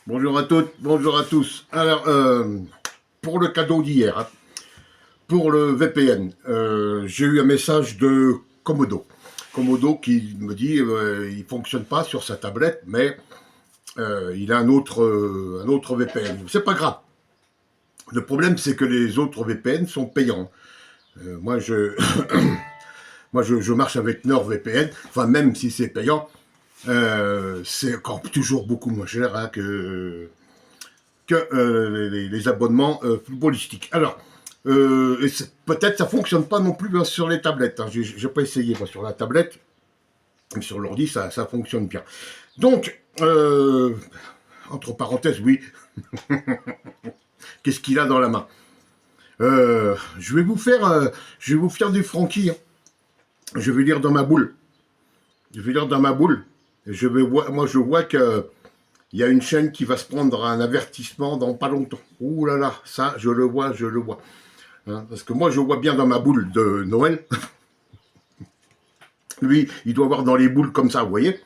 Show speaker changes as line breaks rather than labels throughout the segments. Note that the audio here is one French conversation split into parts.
Bonjour à toutes, bonjour à tous. Alors, pour le cadeau d'hier, hein, pour le VPN, j'ai eu un message de Komodo. Komodo qui me dit il fonctionne pas sur sa tablette, mais il a un autre VPN. C'est pas grave. Le problème, c'est que les autres VPN sont payants. Moi, je marche avec NordVPN. Enfin, même si c'est payant, c'est encore toujours beaucoup moins cher hein, que les abonnements footballistiques. Alors, peut-être ça fonctionne pas non plus sur les tablettes. Hein. J'ai pas essayé moi, sur la tablette, mais sur l'ordi ça fonctionne bien. Donc, entre parenthèses, oui, qu'est-ce qu'il a dans la main je vais vous faire du Francky. Hein. Je vais lire dans ma boule. Je vais lire dans ma boule. Moi, je vois que il y a une chaîne qui va se prendre un avertissement dans pas longtemps. Ouh là là, ça, je le vois, je le vois. Hein, parce que moi, je vois bien dans ma boule de Noël. Lui, il doit avoir dans les boules comme ça, vous voyez.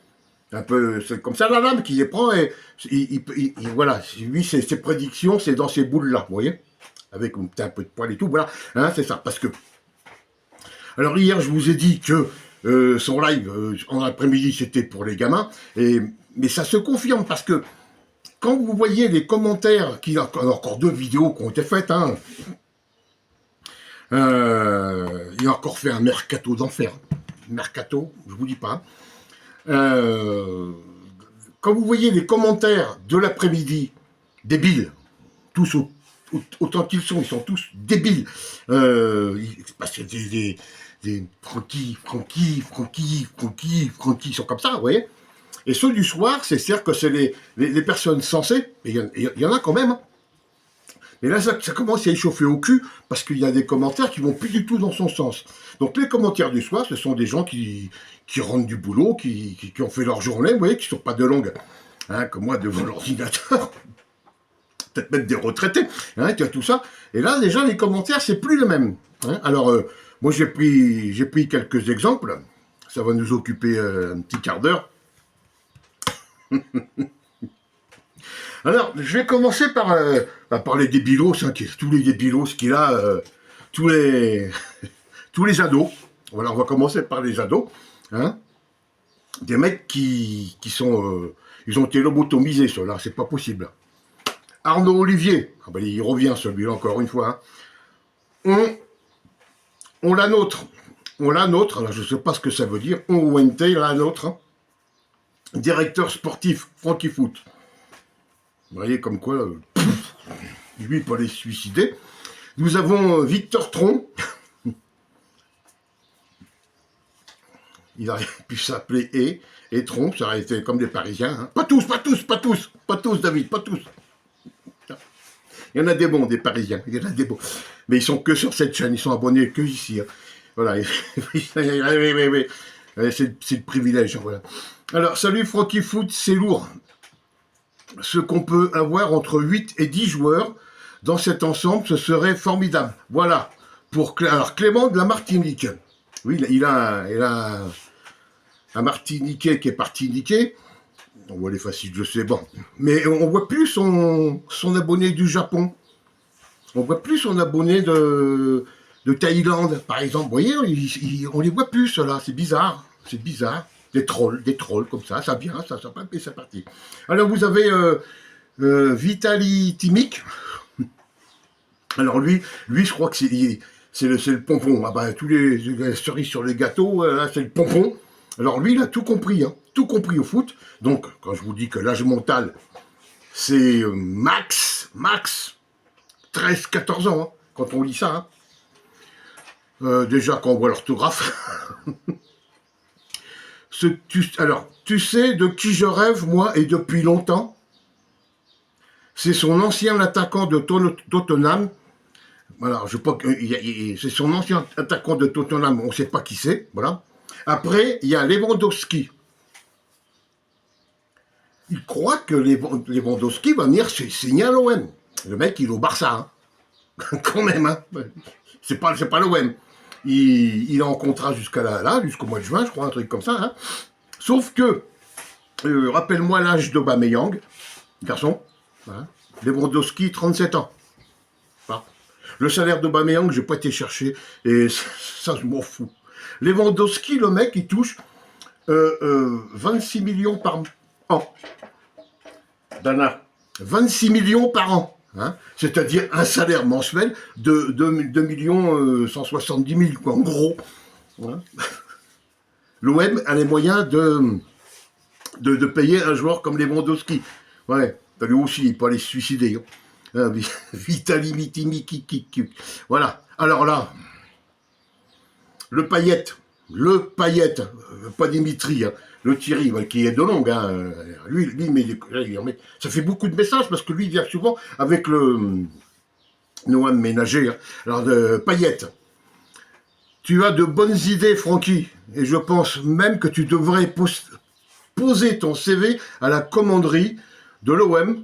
Un peu, c'est comme ça la lame qui les prend et voilà. Lui, ses prédictions, c'est dans ces boules-là, vous voyez. Avec un peu de poil et tout, voilà. Hein, c'est ça. Parce que. Alors, hier, je vous ai dit que son live en après-midi, c'était pour les gamins. Mais ça se confirme parce que quand vous voyez les commentaires, il y a encore deux vidéos qui ont été faites, hein, il a encore fait un mercato d'enfer. Mercato, je vous dis pas. Quand vous voyez les commentaires de l'après-midi, débiles, tous autant qu'ils sont tous débiles. Parce que des Francky, ils sont comme ça, vous voyez. Et ceux du soir, c'est sûr que c'est les personnes sensées, il y en a quand même. Hein. Mais là, ça commence à échauffer au cul parce qu'il y a des commentaires qui vont plus du tout dans son sens. Donc les commentaires du soir, ce sont des gens qui rentrent du boulot, qui ont fait leur journée, vous voyez, qui ne sont pas de longue, hein, comme moi devant l'ordinateur. Peut-être même des retraités, hein, tout ça. Et là, déjà, les commentaires, c'est plus le même. Hein. Alors, moi, j'ai pris quelques exemples. Ça va nous occuper un petit quart d'heure. Alors, je vais commencer par parler des débilos, hein, tous les débilos qu'il a, tous les tous les ados. Voilà, on va commencer par les ados. Hein. Des mecs qui sont... ils ont été lobotomisés, ceux-là, c'est pas possible. Arnaud Olivier, ah ben, il revient celui-là encore une fois. Hein. On la nôtre. On la nôtre, alors je ne sais pas ce que ça veut dire. On ONT, la nôtre. Hein. Directeur sportif, Francky Foot. Vous voyez comme quoi, lui, il peut aller se suicider. Nous avons Victor Tron. Il aurait pu s'appeler et Tron, ça aurait été comme des Parisiens. Hein. Pas tous, David, pas tous. Il y en a des bons, des Parisiens, il y en a des bons. Mais ils sont que sur cette chaîne, ils sont abonnés que ici. Hein. Voilà. C'est le privilège. Voilà. Alors, salut Francky Foot, c'est lourd. Ce qu'on peut avoir entre 8 et 10 joueurs dans cet ensemble, ce serait formidable. Voilà. Alors, Clément de la Martinique. Oui, il a un Martiniquais qui est parti niquer. On voit les faciles, je sais, bon. Mais on voit plus son abonné du Japon. On voit plus son abonné de Thaïlande, par exemple. Vous voyez, on les voit plus, là. C'est bizarre. C'est bizarre. Des trolls comme ça. Ça vient, ça part, et c'est parti. Alors, vous avez Vitali Timic. Alors, lui, je crois que c'est le pompon. Ah bah, tous les cerises sur les gâteaux, là, c'est le pompon. Alors, lui, il a tout compris, hein. Tout compris au foot. Donc, quand je vous dis que l'âge mental, c'est max 13-14 ans, hein, quand on lit ça. Hein. Déjà, quand on voit l'orthographe. Alors, tu sais de qui je rêve, moi, et depuis longtemps. C'est son ancien attaquant de Tottenham. Voilà, c'est son ancien attaquant de Tottenham, on ne sait pas qui c'est. Voilà. Après, il y a Lewandowski. Il croit que Lewandowski va venir signer à l'OM. Le mec, il est au Barça. Hein. Quand même. Hein. C'est pas l'OM. Il est en contrat jusqu'au mois de juin, je crois, un truc comme ça. Hein. Sauf que, rappelle-moi l'âge d'Aubameyang. garçon. Voilà. Lewandowski, 37 ans. Voilà. Le salaire d'Aubameyang, j'ai pas été chercher, et ça, je m'en fous. Lewandowski, le mec, il touche 26 millions par an. Dana, 26 millions par an. Hein, c'est-à-dire un salaire mensuel de 2 millions 170 000, quoi, en gros. Voilà. L'OM a les moyens de payer un joueur comme Lewandowski. Ouais, lui aussi, il peut aller se suicider. Hein. Vitali Mitimi, voilà. Alors là, le Payet, pas Dimitri, hein, le Thierry, qui est de longue, hein, lui mais ça fait beaucoup de messages parce que lui il vient souvent avec le Noam Ménager. Hein. Alors, Payet, tu as de bonnes idées, Francky, et je pense même que tu devrais poser ton CV à la commanderie de l'OM,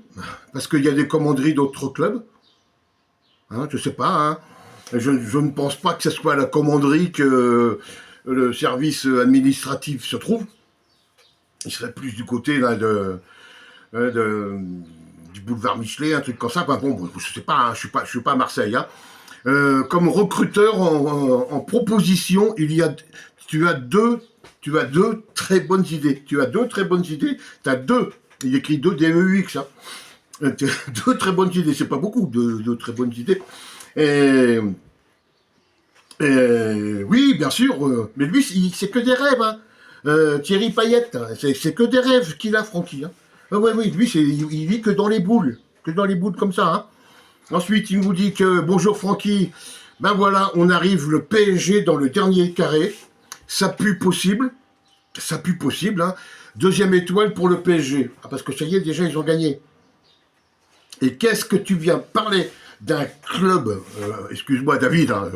parce qu'il y a des commanderies d'autres clubs. Hein, je sais pas, hein. Je ne pense pas que ce soit à la commanderie que le service administratif se trouve. Il serait plus du côté là, du boulevard Michelet, un truc comme ça. Enfin, bon, je sais pas, hein, je suis pas à Marseille. Hein. Comme recruteur en proposition, tu as deux très bonnes idées. Tu as deux très bonnes idées. Il écrit 2 DEUX. Hein. Deux très bonnes idées. C'est pas beaucoup de très bonnes idées. Oui, bien sûr. Mais lui, c'est que des rêves. Hein. Thierry Payet, c'est que des rêves qu'il a, Francky. Hein. Oui, lui, il vit que dans les boules. Que dans les boules comme ça. Hein. Ensuite, il nous dit que bonjour Francky, ben voilà, on arrive le PSG dans le dernier carré. Ça pue possible. Hein. Deuxième étoile pour le PSG. Ah, parce que ça y est, déjà, ils ont gagné. Et qu'est-ce que tu viens parler d'un club, excuse-moi David, hein,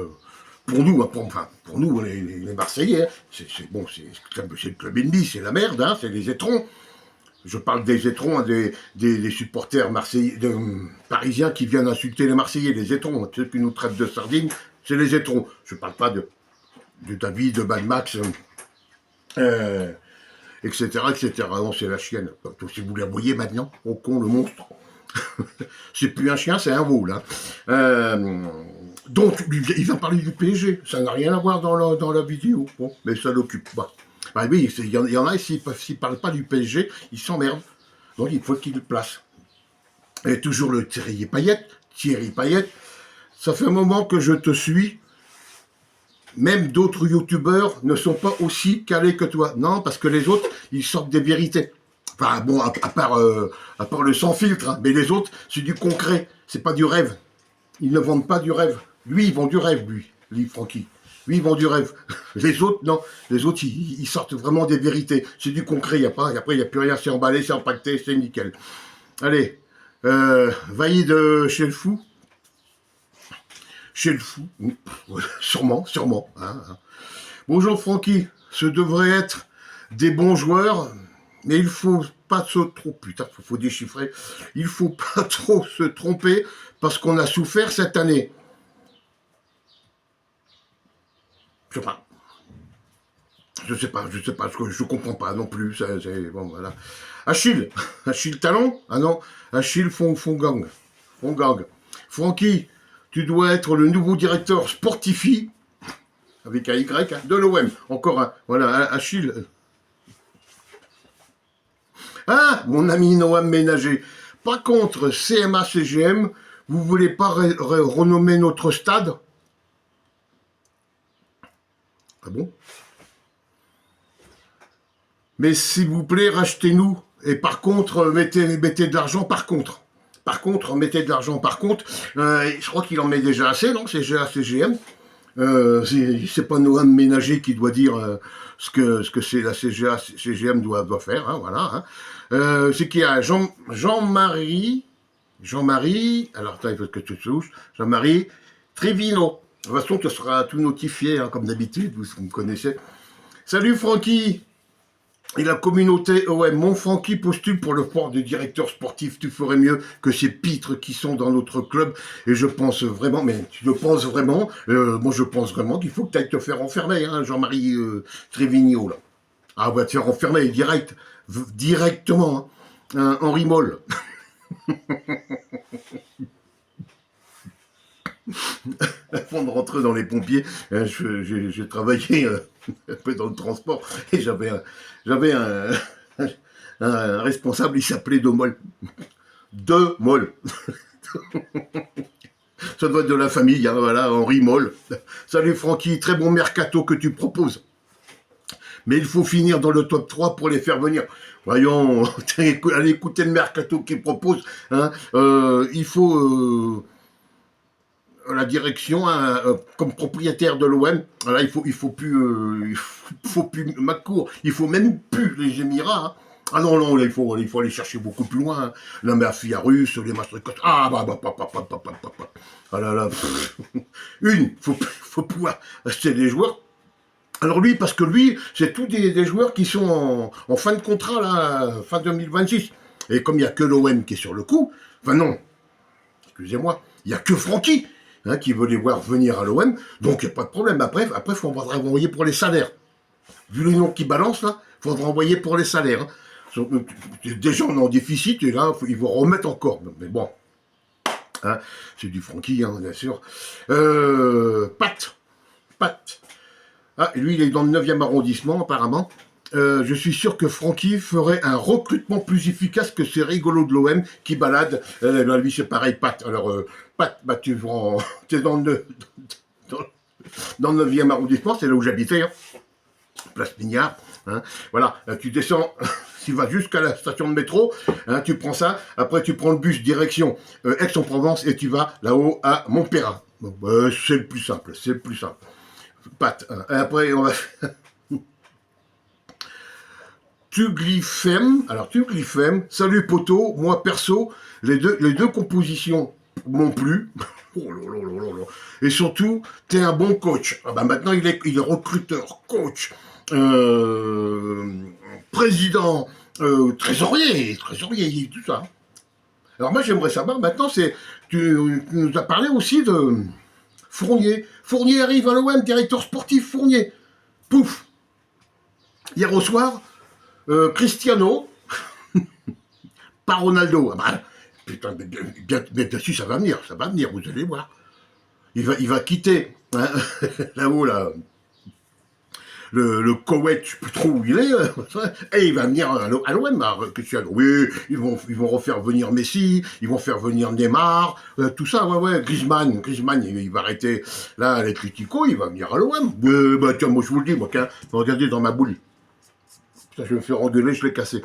pour nous, pour nous les Marseillais, hein, c'est le club ennemi, c'est la merde, hein, c'est les étrons. Je parle des étrons, hein, des supporters marseillais, parisiens qui viennent insulter les Marseillais, les étrons, ceux qui nous traitent de sardines, c'est les étrons. Je ne parle pas de David, de Mad Max, etc., etc. Non, c'est la chienne. Si vous la voyez maintenant, au con, le monstre. C'est plus un chien, c'est un veau, là. Donc, il va parler du PSG. Ça n'a rien à voir dans la vidéo. Bon, mais ça l'occupe pas. Bah oui, il y en a, s'ils ne parlent pas du PSG, ils s'emmerdent. Donc, il faut qu'ils le placent. Et toujours le Thierry Payet. Ça fait un moment que je te suis. Même d'autres youtubeurs ne sont pas aussi calés que toi. Non, parce que les autres, ils sortent des vérités. Enfin, bon, à part le sans filtre, hein. Mais les autres, c'est du concret, c'est pas du rêve. Ils ne vendent pas du rêve. Lui, il vend du rêve, lui, Francky. Lui, il vend du rêve. Les autres, non. Les autres, ils sortent vraiment des vérités. C'est du concret, après, il n'y a plus rien, c'est emballé, c'est empaqueté, c'est nickel. Allez, Vaïd chez le fou. Chez le fou, sûrement. Hein. Bonjour, Francky. Ce devrait être des bons joueurs. Mais il faut pas faut déchiffrer. Il faut pas trop se tromper parce qu'on a souffert cette année. Je sais pas, je comprends pas non plus. Bon, voilà. Achille Talon. Ah non, Achille Fongang. Francky, tu dois être le nouveau directeur sportifi avec un Y hein, de l'OM. Encore un. Voilà, Achille. Ah, mon ami Noam Ménager. Pas contre CMA-CGM, vous voulez pas renommer notre stade? Ah bon? Mais s'il vous plaît, rachetez-nous. Et par contre, mettez de l'argent par contre. Mettez de l'argent par contre. Je crois qu'il en met déjà assez, non? C'est CGM. C'est pas Noam Ménager qui doit dire ce que c'est la CGM doit faire, hein, voilà. Hein. C'est qu'il y a Jean-Marie, alors attends, il faut que tu te souches, Jean-Marie Trevino. De toute façon, tu seras tout notifié, hein, comme d'habitude, vous me connaissez. Salut Francky. Et la communauté OM, mon Francky postule pour le poste de directeur sportif. Tu ferais mieux que ces pitres qui sont dans notre club. Et je pense vraiment, mais tu le penses vraiment, moi je pense vraiment qu'il faut que tu ailles te faire enfermer, hein, Jean-Marie Trévigno, là. Ah, on va te faire enfermer directement, hein, Henri Moll. Avant de rentrer dans les pompiers, j'ai travaillé un peu dans le transport et j'avais un responsable, il s'appelait Demol. Demol. Ça doit être de la famille, hein, voilà, Henri Moll. Salut Francky, très bon mercato que tu proposes. Mais il faut finir dans le top 3 pour les faire venir. Voyons, allez écouter le mercato qu'il propose. Hein, il faut la direction, hein, comme propriétaire de l'OM. Voilà, il faut plus Maccourt, il faut même plus les Émirats. Hein. Ah non, non, là, il faut aller chercher beaucoup plus loin. Hein. La mafia russe, les mastercards. Ah ah là là. Faut pouvoir acheter des joueurs. Alors lui, parce que lui, c'est tous des joueurs qui sont en fin de contrat, là, fin 2026. Et comme il n'y a que l'OM qui est sur le coup, enfin non, excusez-moi, il n'y a que Francky hein, qui veut les voir venir à l'OM, donc il n'y a pas de problème. Après, il faudra envoyer pour les salaires. Vu les noms qui balancent, là, il faudra envoyer pour les salaires. Hein. Déjà, on est en déficit, et là, ils vont remettre encore. Mais bon, hein, c'est du Francky, hein, bien sûr. Pat. Ah, lui, il est dans le 9e arrondissement, apparemment. Je suis sûr que Francky ferait un recrutement plus efficace que ces rigolos de l'OM qui baladent. Lui, c'est pareil, Pat. Alors, Pat, bah, tu es dans le 9e arrondissement, c'est là où j'habitais, hein. Place Mignard. Hein. Voilà, tu descends, tu vas jusqu'à la station de métro, hein, tu prends ça, après tu prends le bus direction Aix-en-Provence et tu vas là-haut à Montpellier. Bon, c'est le plus simple, Pat. Hein. Et après, on va Tuglyphem, salut poto, moi perso, les deux compositions m'ont plu. Oh là là là là. Et surtout, t'es un bon coach. Ah bah maintenant, il est recruteur, coach, président, trésorier, tout ça. Alors moi, j'aimerais savoir, maintenant, tu nous as parlé aussi de Fournier. Fournier arrive à l'OM, directeur sportif, Fournier. Pouf. Hier au soir, Cristiano, pas Ronaldo. Ah bah, putain, bien sûr, ça va venir, vous allez voir. Il va quitter, hein, là-haut, là, le Koweït, je sais plus trop où il est, et il va venir à l'OM, Cristiano. Oui, ils vont refaire venir Messi, ils vont faire venir Neymar, tout ça, ouais, Griezmann, il va arrêter, là, les critiquos, il va venir à l'OM. Bah, tiens, moi, je vous le dis, moi, regardez dans ma boule. Putain, je vais me faire engueuler, je l'ai cassé.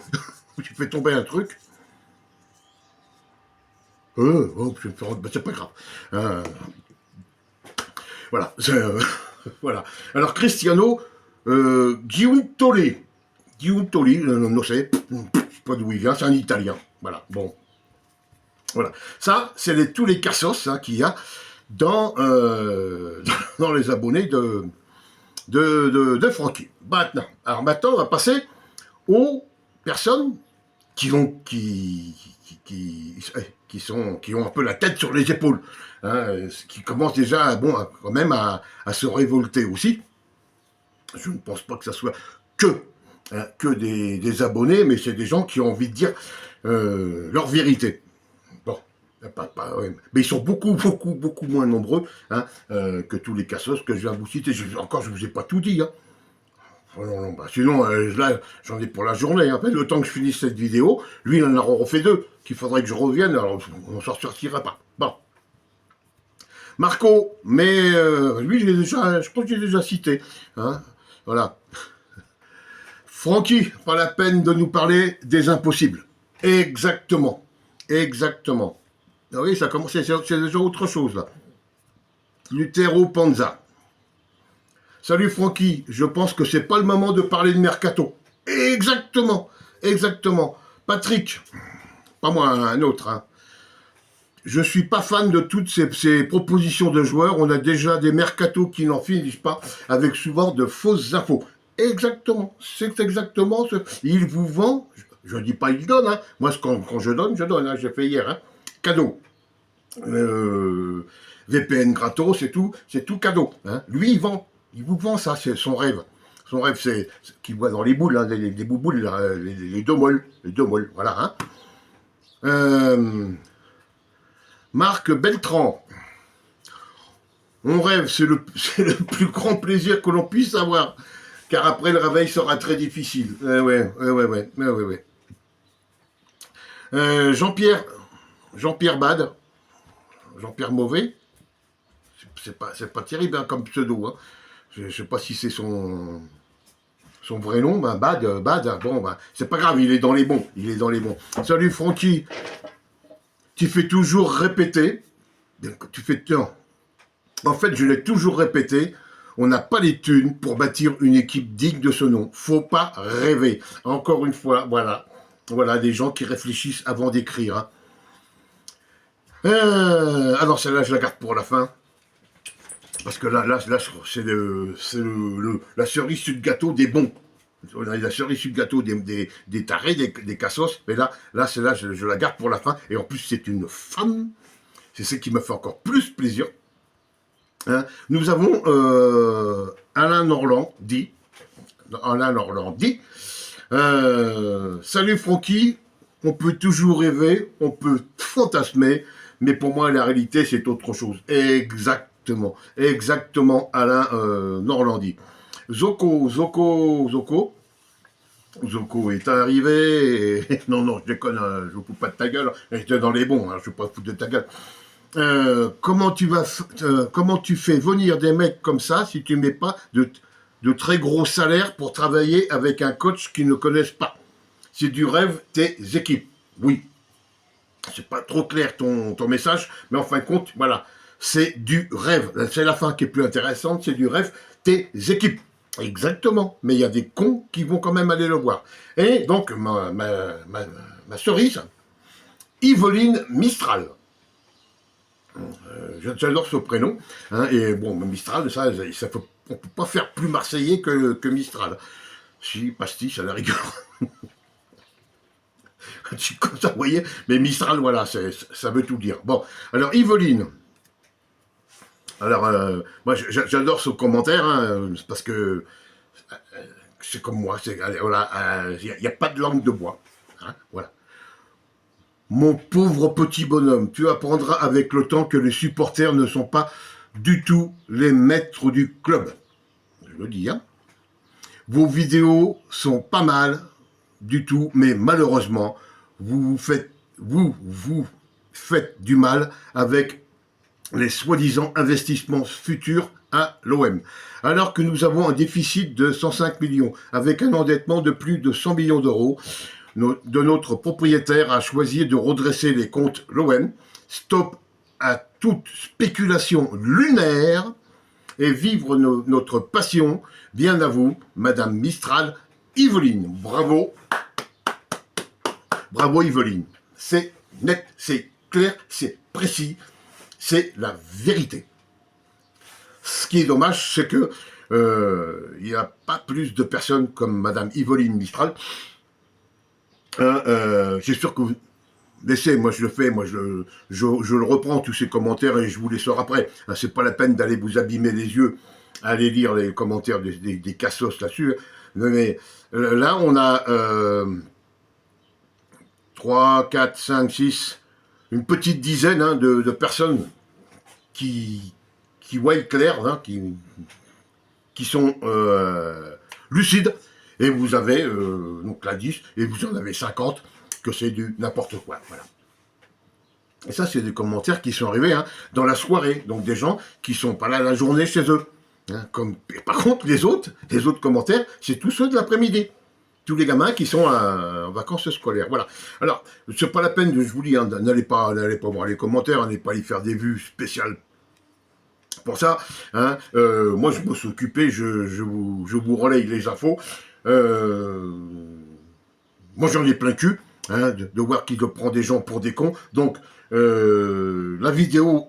J'ai fait tomber un truc. Je vais me faire engueuler, c'est pas grave. Voilà, voilà. Alors, Cristiano, Giuntoli, non, je sais pas d'où il vient, c'est un Italien. Voilà, bon. Voilà. Ça, c'est tous les cassos hein, qu'il y a dans les abonnés de Francky. Alors maintenant, on va passer aux personnes qui ont un peu la tête sur les épaules, hein, qui commencent déjà quand même à se révolter aussi. Je ne pense pas que ça soit que des abonnés, mais c'est des gens qui ont envie de dire leur vérité. Bon, ouais. Mais ils sont beaucoup moins nombreux hein, que tous les cassos que je viens de vous citer. Je vous ai pas tout dit. Hein. Non, sinon, là, j'en ai pour la journée. Hein. Le temps que je finisse cette vidéo, lui, il en a refait 2, qu'il faudrait que je revienne, alors on s'en sortira pas. Bon. Marco, mais lui, je crois que j'ai déjà cité. Hein. Voilà. Francky, pas la peine de nous parler des impossibles. Exactement. Ah oui, ça commence, c'est déjà autre chose, là. Lutero Panza. Salut Francky, je pense que c'est pas le moment de parler de mercato. Exactement. Patrick, pas moi, un autre. Hein. Je suis pas fan de toutes ces propositions de joueurs. On a déjà des mercatos qui n'en finissent pas, avec souvent de fausses infos. Exactement, c'est exactement ce. Il vous vend, je ne dis pas il donne. Hein. Moi, quand je donne. Hein. J'ai fait hier. Hein. Cadeau. VPN gratos, c'est tout cadeau. Hein. Lui, il vous vend ça, c'est son rêve. Son rêve, c'est qu'il voit dans les boules, hein, les bouboules, les deux molles, voilà. Hein. Euh, Marc Beltran. On rêve, c'est le plus grand plaisir que l'on puisse avoir. Car après, le réveil sera très difficile. Ouais. Jean-Pierre, Jean-Pierre Bad, Jean-Pierre Mauvais, c'est pas terrible hein, comme pseudo. Hein. Je ne sais pas si c'est son vrai nom, ben Bad, bon, ben, c'est pas grave, il est dans les bons. Il est dans les bons. Salut Francky, tu fais toujours répéter. Tu fais. Non. En fait, je l'ai toujours répété. On n'a pas les thunes pour bâtir une équipe digne de ce nom. Faut pas rêver. Encore une fois, voilà. Voilà, des gens qui réfléchissent avant d'écrire. Hein. Alors celle-là, je la garde pour la fin. Parce que là c'est la cerise sur le gâteau des bons. La cerise sur le gâteau des tarés, des cassos. Mais là celle-là, je la garde pour la fin. Et en plus, c'est une femme. C'est ce qui me fait encore plus plaisir. Hein. Nous avons Alain Norland dit. Salut Francky, on peut toujours rêver, on peut fantasmer, mais pour moi la réalité c'est autre chose. Exactement Alain Norlandi. Zoko est arrivé. Et... non, je déconne, je ne fous pas de ta gueule. J'étais dans les bons, hein, je ne vais pas foutre de ta gueule. Comment tu fais venir des mecs comme ça si tu ne mets pas de très gros salaires pour travailler avec un coach qu'ils ne connaissent pas? C'est du rêve tes équipes. Oui, c'est pas trop clair ton message, mais en fin de compte, voilà, c'est du rêve. C'est la fin qui est plus intéressante, c'est du rêve tes équipes. Exactement, mais il y a des cons qui vont quand même aller le voir. Et donc, ma cerise, Yveline Mistral. J'adore ce prénom. Hein, et bon, Mistral, ça on ne peut pas faire plus marseillais que Mistral. Si, pastis à la rigueur. Comme ça, vous voyez. Mais Mistral, voilà, ça veut tout dire. Bon, alors Yveline. Alors, moi, j'adore ce commentaire, hein, parce que c'est comme moi. Voilà, il n'y a pas de langue de bois. Hein, voilà. Mon pauvre petit bonhomme, tu apprendras avec le temps que les supporters ne sont pas du tout les maîtres du club. Je le dis, hein. Vos vidéos sont pas mal du tout, mais malheureusement, vous faites du mal avec les soi-disant investissements futurs à l'OM. Alors que nous avons un déficit de 105 millions, avec un endettement de plus de 100 millions d'euros, de notre propriétaire a choisi de redresser les comptes l'OM. Stop à toute spéculation lunaire et vivre notre passion. Bien à vous, Madame Mistral, Yveline. Bravo. Bravo Yveline. C'est net, c'est clair, c'est précis, c'est la vérité. Ce qui est dommage, c'est que il n'y a pas plus de personnes comme Madame Yveline Mistral. C'est sûr que vous laissez, moi je le fais, moi je le reprends tous ces commentaires et je vous les sors après. Hein, c'est pas la peine d'aller vous abîmer les yeux, aller lire les commentaires des cassos là-dessus. Mais là on a 3, 4, 5, 6, une petite dizaine hein, de personnes qui voient clair, hein, qui sont lucides. Et vous avez donc la 10, et vous en avez 50, que c'est du n'importe quoi. Voilà. Et ça, c'est des commentaires qui sont arrivés hein, dans la soirée. Donc des gens qui sont pas là la journée chez eux. Hein, par contre, les autres commentaires, c'est tous ceux de l'après-midi. Tous les gamins qui sont en vacances scolaires. Voilà. Alors, c'est pas la peine, je vous dis, hein, n'allez pas voir les commentaires, n'allez pas y faire des vues spéciales. Pour ça, hein, moi je me suis occupé, je vous relaye les infos. Moi j'en ai plein cul hein, de voir qu'il prend des gens pour des cons. Donc la vidéo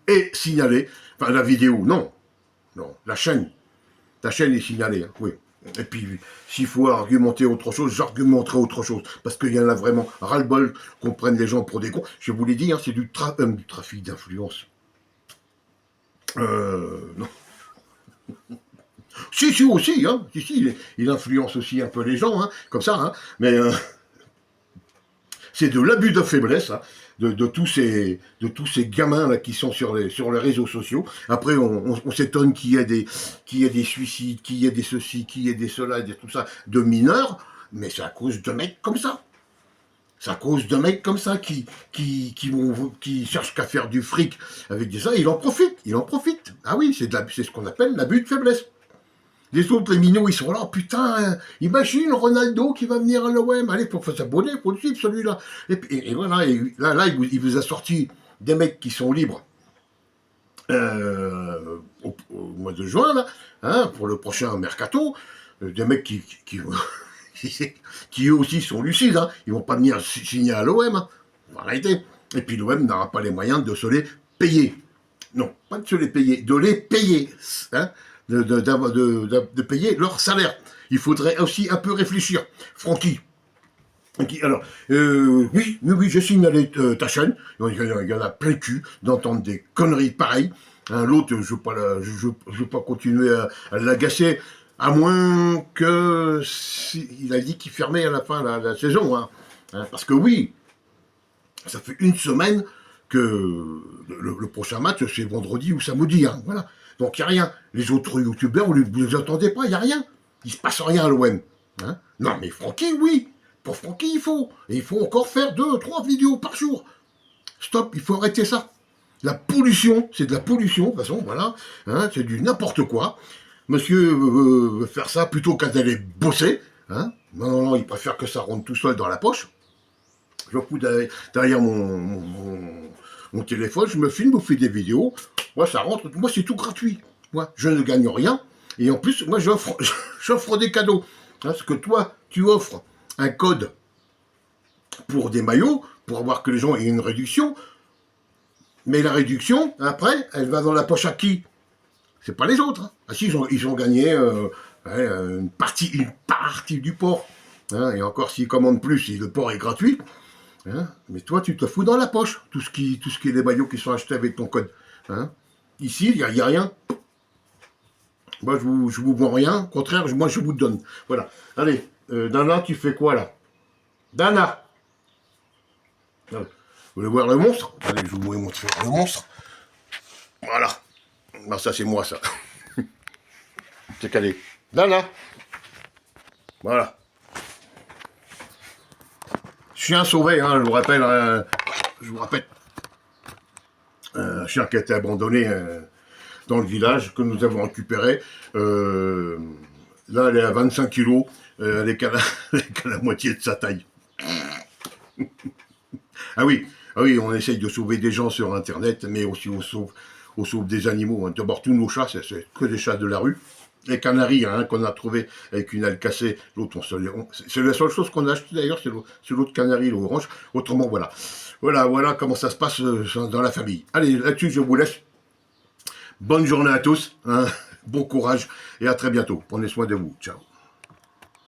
est signalée. Enfin la vidéo, non, la chaîne est signalée, hein, oui. Et puis, s'il faut argumenter autre chose, j'argumenterai autre chose. Parce qu'il y en a vraiment ras-le-bol qu'on prenne les gens pour des cons. Je vous l'ai dit, hein, c'est du trafic d'influence. Non. Si, aussi, hein. Si, il influence aussi un peu les gens, hein, comme ça, hein. Mais c'est de l'abus de faiblesse, hein, de tous ces gamins là qui sont sur les réseaux sociaux. Après, on s'étonne qu'il y ait des suicides, qu'il y ait des ceci, qu'il y ait des cela, tout ça, de mineurs, mais c'est à cause de mecs comme ça. C'est à cause de mecs comme ça qui cherchent qu'à faire du fric avec des ça, il en profite. Ah oui, c'est ce qu'on appelle l'abus de faiblesse. Les autres, les minots, ils sont là, putain, imagine Ronaldo qui va venir à l'OM, allez, faut s'abonner, faut le suivre celui-là. Et voilà, et là il vous a sorti des mecs qui sont libres au mois de juin, là, hein, pour le prochain mercato, des mecs qui eux aussi sont lucides, hein, ils vont pas venir signer à l'OM, hein, arrêtez. Et puis l'OM n'aura pas les moyens de se les payer. Non, pas de se les payer, de les payer, hein. De payer leur salaire. Il faudrait aussi un peu réfléchir. Francky. Alors, oui, je signalais ta chaîne. Il y en a plein de cul d'entendre des conneries pareilles. Hein, l'autre, je ne veux pas continuer à l'agacer, à moins que il a dit qu'il fermait à la fin la saison. Hein. Parce que oui, ça fait une semaine que le prochain match, c'est vendredi ou samedi. Hein, voilà. Donc il n'y a rien. Les autres youtubeurs, vous ne les entendez pas, il n'y a rien. Il ne se passe rien à l'OM. Hein, non mais Francky, oui. Pour Francky, il faut. Et il faut encore faire 2, 3 vidéos par jour. Stop, il faut arrêter ça. La pollution, c'est de la pollution, de toute façon, voilà. Hein, c'est du n'importe quoi. Monsieur veut faire ça plutôt qu'à d'aller bosser. Hein. Non, il préfère que ça rentre tout seul dans la poche. Je fous derrière mon téléphone, je me filme, je fais des vidéos. Moi, ça rentre. Moi, c'est tout gratuit. Moi, je ne gagne rien. Et en plus, moi, j'offre des cadeaux. Hein, parce que toi, tu offres un code pour des maillots, pour avoir que les gens aient une réduction. Mais la réduction, après, elle va dans la poche à qui? C'est pas les autres. Hein. Ah si, ils ont gagné une partie du port. Hein, et encore, s'ils commandent plus, si le port est gratuit. Hein, mais toi, tu te fous dans la poche, tout ce qui est les maillots qui sont achetés avec ton code. Hein. Ici, il n'y a rien. Moi, je vous vends rien. Au contraire, moi, je vous donne. Voilà. Allez, Dana, tu fais quoi, là? Dana! Vous voulez voir le monstre? Allez, je vous montrer le monstre. Voilà. Ben, ça, c'est moi, ça. C'est calé. Dana! Voilà. Chien sauvé, hein, je vous rappelle. Un chien qui a été abandonné dans le village, que nous avons récupéré. Là, elle est à 25 kilos. Elle est qu'à la moitié de sa taille. Ah oui, on essaye de sauver des gens sur Internet, mais aussi on sauve des animaux. Hein. D'abord, tous nos chats, c'est que des chats de la rue. Les canaris hein, qu'on a trouvé avec une aile cassée, l'autre, c'est la seule chose qu'on a acheté d'ailleurs, c'est l'autre canari, l'orange. Autrement, voilà. Voilà comment ça se passe dans la famille. Allez, là-dessus, je vous laisse. Bonne journée à tous, hein, bon courage et à très bientôt. Prenez soin de vous. Ciao.